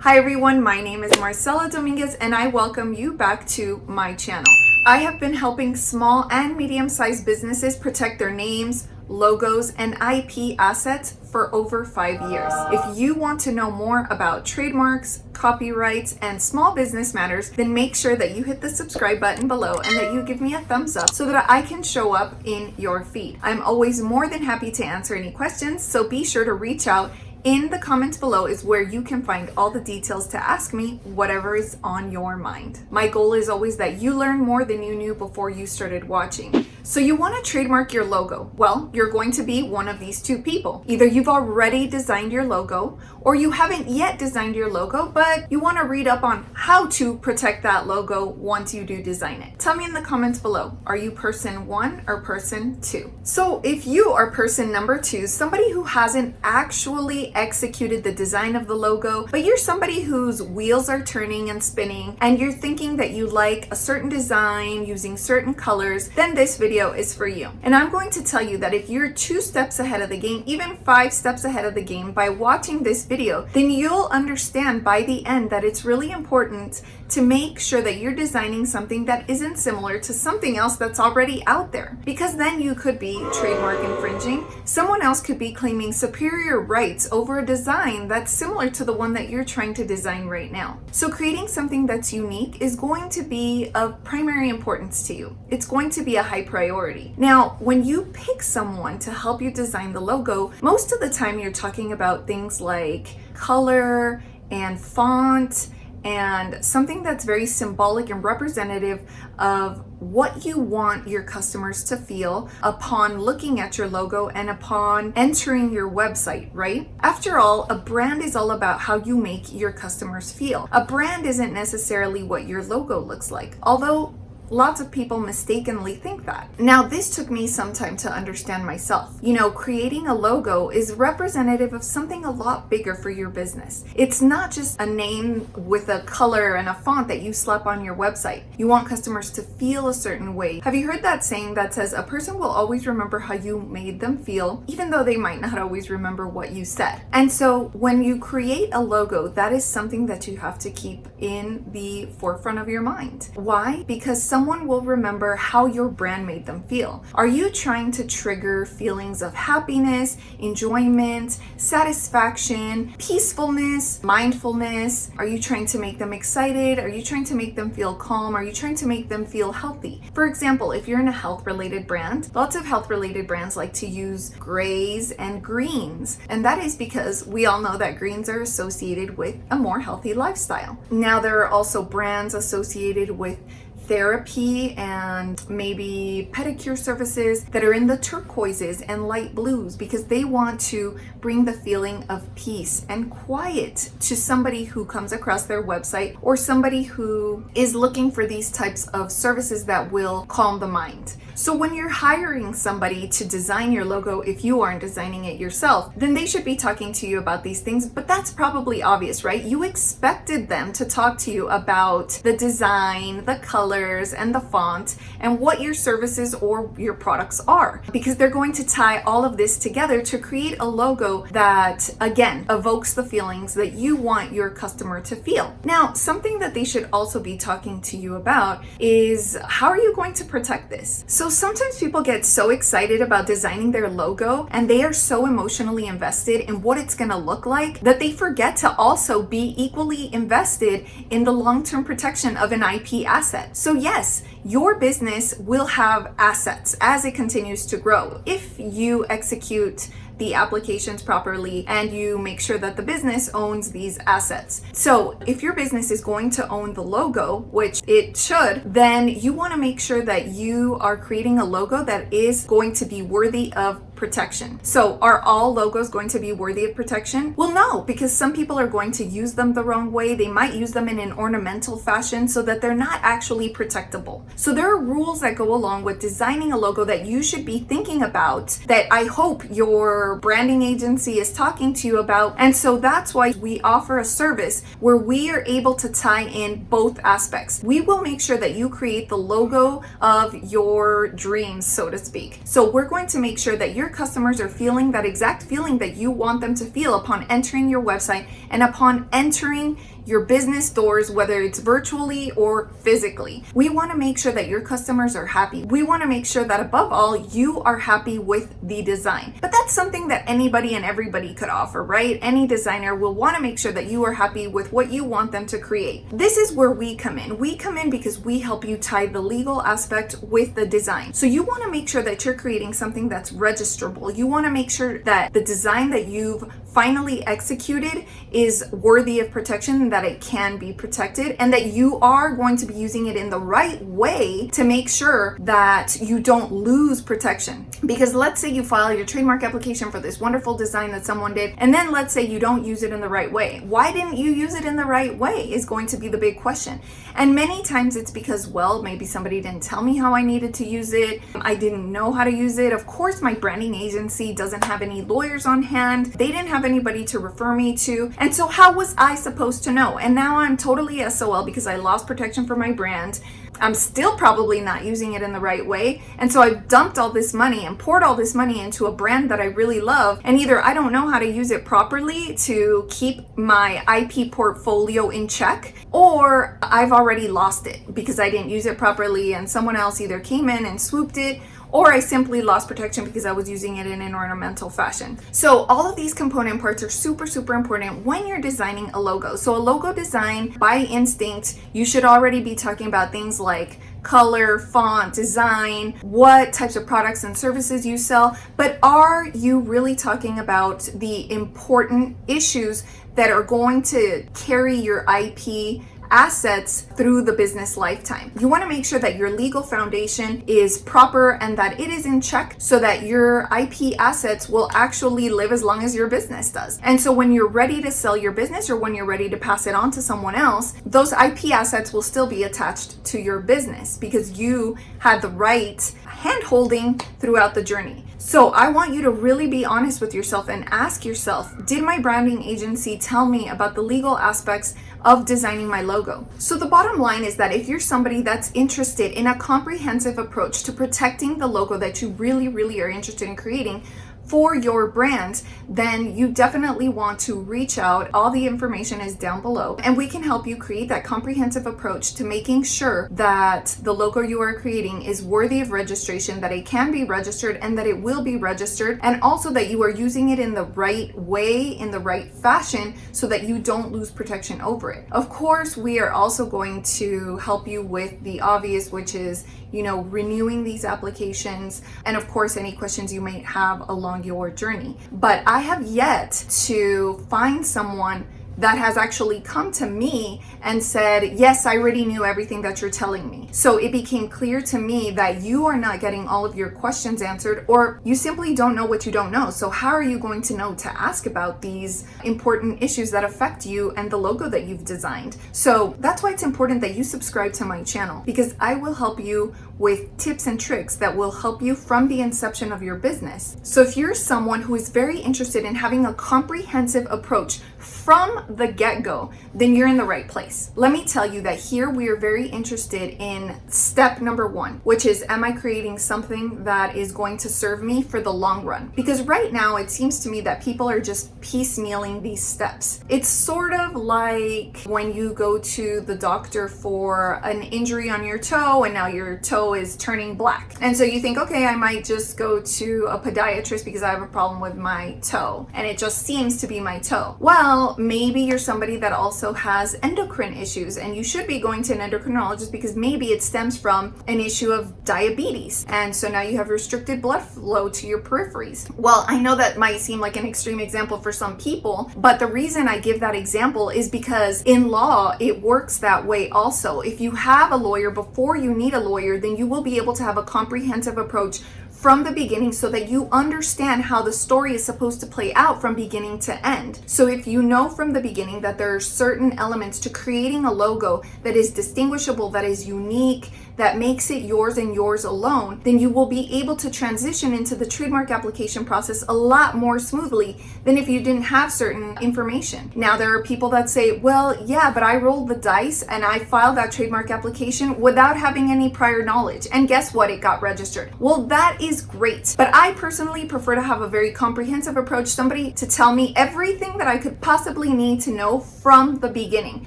Hi everyone, my name is Marcella Dominguez and I welcome you back to my channel. I have been helping small and medium-sized businesses protect their names, logos, and IP assets for over 5 years. If you want to know more about trademarks, copyrights, and small business matters, then make sure that you hit the subscribe button below and that you give me a thumbs up so that I can show up in your feed. I'm always more than happy to answer any questions, so be sure to reach out. In the comments below is where you can find all the details to ask me whatever is on your mind. My goal is always that you learn more than you knew before you started watching. So you want to trademark your logo. Well, you're going to be one of these two people. Either you've already designed your logo or you haven't yet designed your logo, but you want to read up on how to protect that logo once you do design it. Tell me in the comments below, are you person 1 or person 2? So if you are person number 2, somebody who hasn't actually executed the design of the logo, but you're somebody whose wheels are turning and spinning and you're thinking that you like a certain design using certain colors, then this video is for you. And I'm going to tell you that if you're 2 steps ahead of the game, even 5 steps ahead of the game by watching this video, then you'll understand by the end that it's really important to make sure that you're designing something that isn't similar to something else that's already out there. Because then you could be trademark infringing. Someone else could be claiming superior rights over a design that's similar to the one that you're trying to design right now. So creating something that's unique is going to be of primary importance to you. It's going to be a high priority. Now, when you pick someone to help you design the logo, most of the time you're talking about things like color and font and something that's very symbolic and representative of what you want your customers to feel upon looking at your logo and upon entering your website, right? After all, a brand is all about how you make your customers feel. A brand isn't necessarily what your logo looks like, although lots of people mistakenly think that. Now, this took me some time to understand myself. You know, creating a logo is representative of something a lot bigger for your business. It's not just a name with a color and a font that you slap on your website. You want customers to feel a certain way. Have you heard that saying that says a person will always remember how you made them feel, even though they might not always remember what you said? And so when you create a logo, that is something that you have to keep in the forefront of your mind. Why? Because someone will remember how your brand made them feel. Are you trying to trigger feelings of happiness, enjoyment, satisfaction, peacefulness, mindfulness? Are you trying to make them excited? Are you trying to make them feel calm? Are you trying to make them feel healthy? For example, if you're in a health-related brand, lots of health-related brands like to use grays and greens. And that is because we all know that greens are associated with a more healthy lifestyle. Now, there are also brands associated with therapy and maybe pedicure services that are in the turquoises and light blues because they want to bring the feeling of peace and quiet to somebody who comes across their website or somebody who is looking for these types of services that will calm the mind. So when you're hiring somebody to design your logo, if you aren't designing it yourself, then they should be talking to you about these things, but that's probably obvious, right? You expected them to talk to you about the design, the colors, and the font, and what your services or your products are, because they're going to tie all of this together to create a logo that, again, evokes the feelings that you want your customer to feel. Now, something that they should also be talking to you about is how are you going to protect this? So sometimes people get so excited about designing their logo and they are so emotionally invested in what it's going to look like that they forget to also be equally invested in the long-term protection of an IP asset. So yes, your business will have assets as it continues to grow if you execute the applications properly and you make sure that the business owns these assets. So if your business is going to own the logo, which it should, then you want to make sure that you are creating a logo that is going to be worthy of protection. So are all logos going to be worthy of protection? Well, no, because some people are going to use them the wrong way. They might use them in an ornamental fashion so that they're not actually protectable. So there are rules that go along with designing a logo that you should be thinking about, that I hope your branding agency is talking to you about. And so that's why we offer a service where we are able to tie in both aspects. We will make sure that you create the logo of your dreams, so to speak. So we're going to make sure that your customers are feeling that exact feeling that you want them to feel upon entering your website and upon entering your business doors, whether it's virtually or physically. We want to make sure that your customers are happy. We want to make sure that above all, you are happy with the design. But that's something that anybody and everybody could offer, right? Any designer will want to make sure that you are happy with what you want them to create. This is where we come in. We come in because we help you tie the legal aspect with the design. So you want to make sure that you're creating something that's registrable. You want to make sure that the design that you've finally executed is worthy of protection, that it can be protected, and that you are going to be using it in the right way to make sure that you don't lose protection. Because let's say you file your trademark application for this wonderful design that someone did, and then let's say you don't use it in the right way. Why didn't you use it in the right way is going to be the big question. And many times it's because, well, maybe somebody didn't tell me how I needed to use it. I didn't know how to use it. Of course, my branding agency doesn't have any lawyers on hand. They didn't have anybody to refer me to. And so how was I supposed to know? And now I'm totally SOL because I lost protection for my brand. I'm still probably not using it in the right way. And so I've dumped all this money and poured all this money into a brand that I really love. And either I don't know how to use it properly to keep my IP portfolio in check, or I've already lost it because I didn't use it properly and someone else either came in and swooped it, or I simply lost protection because I was using it in an ornamental fashion. So all of these component parts are super, super important when you're designing a logo. So a logo design, by instinct, you should already be talking about things like color, font, design, what types of products and services you sell, but are you really talking about the important issues that are going to carry your IP assets through the business lifetime? You want to make sure that your legal foundation is proper and that it is in check so that your IP assets will actually live as long as your business does. And so when you're ready to sell your business or when you're ready to pass it on to someone else, those IP assets will still be attached to your business because you had the right hand-holding throughout the journey. So I want you to really be honest with yourself and ask yourself, did my branding agency tell me about the legal aspects of designing my logo? So the bottom line is that if you're somebody that's interested in a comprehensive approach to protecting the logo that you really, really are interested in creating for your brand, then you definitely want to reach out. All the information is down below, and we can help you create that comprehensive approach to making sure that the logo you are creating is worthy of registration, that it can be registered and that it will be registered, and also that you are using it in the right way, in the right fashion, so that you don't lose protection over it. Of course, we are also going to help you with the obvious, which is, renewing these applications, and of course, any questions you may have along your journey. But I have yet to find someone that has actually come to me and said, yes, I already knew everything that you're telling me. So it became clear to me that you are not getting all of your questions answered, or you simply don't know what you don't know. So how are you going to know to ask about these important issues that affect you and the logo that you've designed? So that's why it's important that you subscribe to my channel, because I will help you with tips and tricks that will help you from the inception of your business. So if you're someone who is very interested in having a comprehensive approach from the get-go, then you're in the right place. Let me tell you that here we are very interested in step number one, which is, am I creating something that is going to serve me for the long run? Because right now it seems to me that people are just piecemealing these steps. It's sort of like when you go to the doctor for an injury on your toe and now your toe is turning black. And so you think, okay, I might just go to a podiatrist because I have a problem with my toe and it just seems to be my toe. Well, maybe you're somebody that also has endocrine issues and you should be going to an endocrinologist because maybe it stems from an issue of diabetes. And so now you have restricted blood flow to your peripheries. Well, I know that might seem like an extreme example for some people, but the reason I give that example is because in law, it works that way also. If you have a lawyer before you need a lawyer, then you will be able to have a comprehensive approach from the beginning so that you understand how the story is supposed to play out from beginning to end. So if you know from the beginning that there are certain elements to creating a logo that is distinguishable, that is unique, that makes it yours and yours alone, then you will be able to transition into the trademark application process a lot more smoothly than if you didn't have certain information. Now, there are people that say, well, yeah, but I rolled the dice and I filed that trademark application without having any prior knowledge. And guess what? It got registered. Well, that is is great. But I personally prefer to have a very comprehensive approach, somebody to tell me everything that I could possibly need to know from the beginning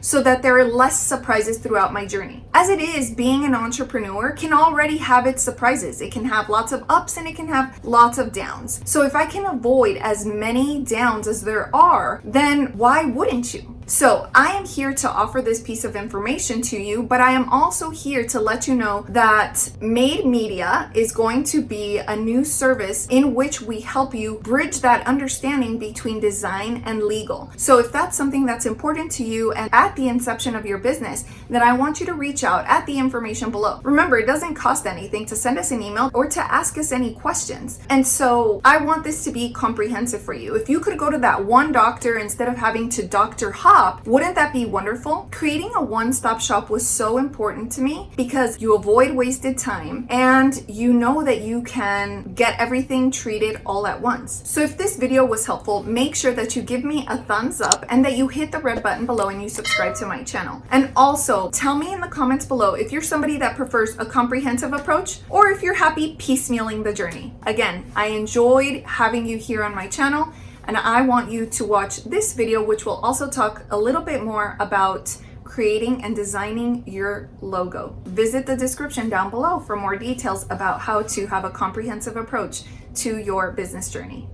so that there are less surprises throughout my journey. As it is, being an entrepreneur can already have its surprises. It can have lots of ups and it can have lots of downs. So if I can avoid as many downs as there are, then why wouldn't you? So I am here to offer this piece of information to you, but I am also here to let you know that Made Media is going to be a new service in which we help you bridge that understanding between design and legal. So if that's something that's important to you and at the inception of your business, then I want you to reach out at the information below. Remember, it doesn't cost anything to send us an email or to ask us any questions. And so I want this to be comprehensive for you. If you could go to that one doctor instead of having to doctor hop, wouldn't that be wonderful? Creating a one-stop shop was so important to me because you avoid wasted time and you know that you can get everything treated all at once. So if this video was helpful, make sure that you give me a thumbs up and that you hit the red button below and you subscribe to my channel. And also tell me in the comments below if you're somebody that prefers a comprehensive approach or if you're happy piecemealing the journey. Again, I enjoyed having you here on my channel, and I want you to watch this video, which will also talk a little bit more about creating and designing your logo. Visit the description down below for more details about how to have a comprehensive approach to your business journey.